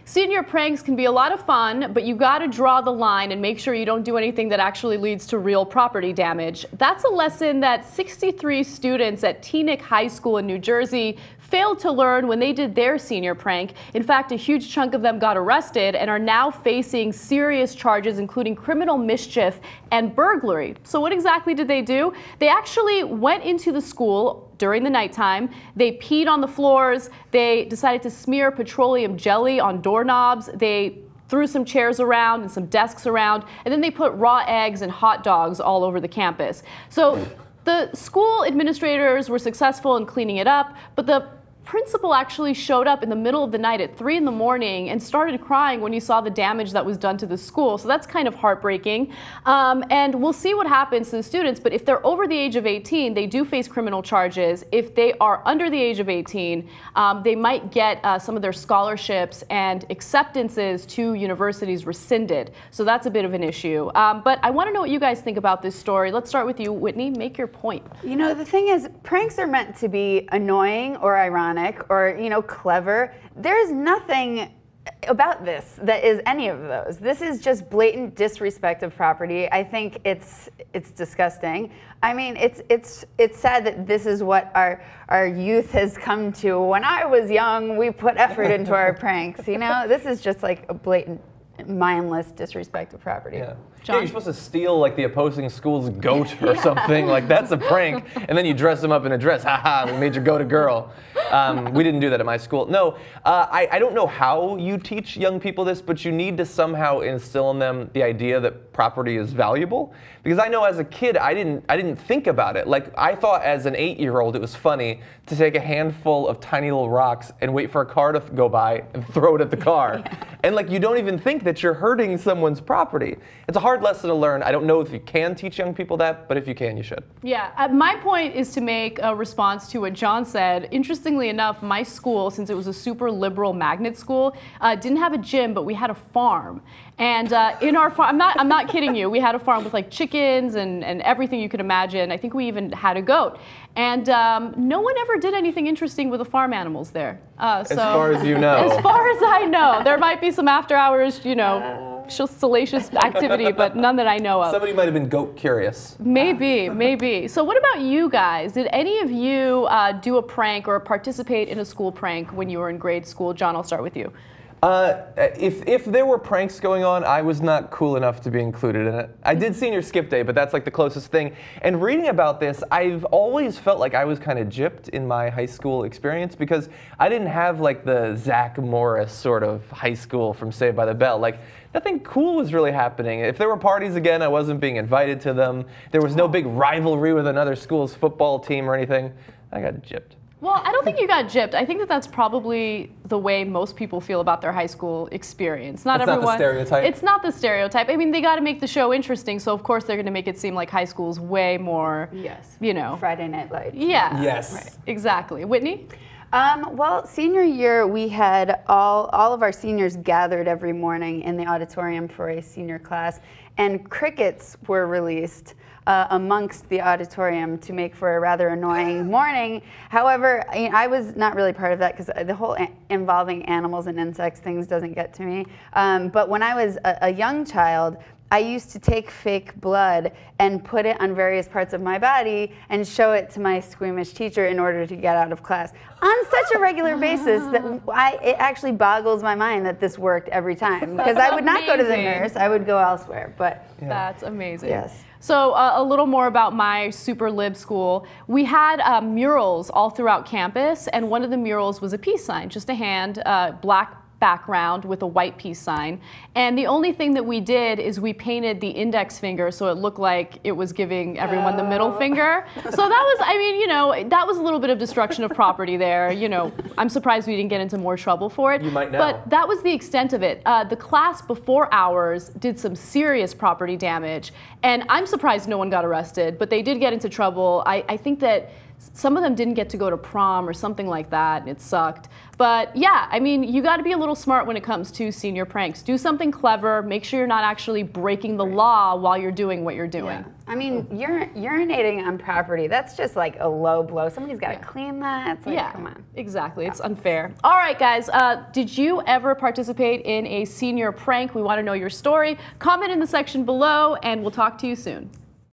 Senior pranks can be a lot of fun, but you got to draw the line and make sure you don't do anything that actually leads to real property damage. That's a lesson that 63 students at Teaneck High School in New Jersey failed to learn when they did their senior prank. In fact, a huge chunk of them got arrested and are now facing serious charges, including criminal mischief and burglary. So what exactly did they do? They actually went into the school during the nighttime. They peed on the floors. They decided to smear petroleum jelly on doorknobs. They threw some chairs around and some desks around, and then they put raw eggs and hot dogs all over the campus. So the school administrators were successful in cleaning it up, but the principal actually showed up in the middle of the night at 3 in the morning and started crying when he saw the damage that was done to the school. So that's kind of heartbreaking. And we'll see what happens to the students, but if they're over the age of 18, they do face criminal charges. If they are under the age of 18, they might get some of their scholarships and acceptances to universities rescinded. So that's a bit of an issue. But I want to know what you guys think about this story. Let's start with you, Whitney. Make your point. You know, the thing is, pranks are meant to be annoying or ironic or, you know, clever. There's nothing about this that is any of those. This is just blatant disrespect of property. I think it's disgusting. I mean, it's sad that this is what our youth has come to. When I was young, we put effort into our pranks. You know, this is just like a blatant, mindless disrespect of property. Yeah. John? Yeah, you're supposed to steal like the opposing school's goat or something. Like that's a prank, and then you dress them up in a dress. Ha ha! We made your goat a girl. We didn't do that at my school. No, I don't know how you teach young people this, but you need to somehow instill in them the idea that property is valuable. Because I know as a kid, I didn't think about it. Like I thought as an 8-year-old, it was funny to take a handful of tiny little rocks and wait for a car to go by and throw it at the car. Yeah. And like you don't even think that you're hurting someone's property. It's a hard lesson to learn. I don't know if you can teach young people that, but if you can, you should. Yeah, my point is to make a response to what John said. Interestingly enough, my school, since it was a super liberal magnet school, didn't have a gym, but we had a farm. And in our farm, I'm not kidding you, we had a farm with like chickens and everything you could imagine. I think we even had a goat. And no one ever did anything interesting with the farm animals there. As far as you know. As far as I know. There might be some after hours, you know, salacious activity, but none that I know of. Somebody might have been goat curious. Maybe, maybe. So what about you guys? Did any of you do a prank or participate in a school prank when you were in grade school? John, I'll start with you. If there were pranks going on, I was not cool enough to be included in it. I did senior skip day, but that's like the closest thing. And reading about this, I've always felt like I was kind of gypped in my high school experience because I didn't have like the Zach Morris sort of high school from Saved by the Bell. Like nothing cool was really happening. If there were parties again, I wasn't being invited to them. There was no big rivalry with another school's football team or anything. I got gypped. Well, I don't think you got gypped. I think that that's probably the way most people feel about their high school experience. Not everyone. It's not the stereotype. It's not the stereotype. I mean, they got to make the show interesting, so of course they're going to make it seem like high school's way more, yes, you know. Friday Night Lights. Yeah. Yes. Right. Exactly. Whitney? Well, senior year, we had all of our seniors gathered every morning in the auditorium for a senior class, and crickets were released amongst the auditorium to make for a rather annoying morning. However, I was not really part of that because the whole involving animals and insects things doesn't get to me. But when I was a young child, I used to take fake blood and put it on various parts of my body and show it to my squeamish teacher in order to get out of class on such a regular basis that it actually boggles my mind that this worked every time. Because I would not go to the nurse, I would go elsewhere. But yeah. That's amazing. Yes. So a little more about my super lib school. We had murals all throughout campus, and one of the murals was a peace sign, just a hand, black background with a white peace sign. And the only thing that we did is we painted the index finger so it looked like it was giving everyone the middle finger. So that was, I mean, you know, that was a little bit of destruction of property there. You know, I'm surprised we didn't get into more trouble for it. You might know. But that was the extent of it. The class before ours did some serious property damage, and I'm surprised no one got arrested, but they did get into trouble. I think that some of them didn't get to go to prom or something like that, and it sucked. But yeah, I mean, you got to be a little smart when it comes to senior pranks. Do something clever. Make sure you're not actually breaking the law while you're doing what you're doing. Yeah. I mean, urinating on property, that's just like a low blow. Somebody's got to clean that. It's like, come on. Exactly. It's unfair. All right, guys. Did you ever participate in a senior prank? We want to know your story. Comment in the section below, and we'll talk to you soon.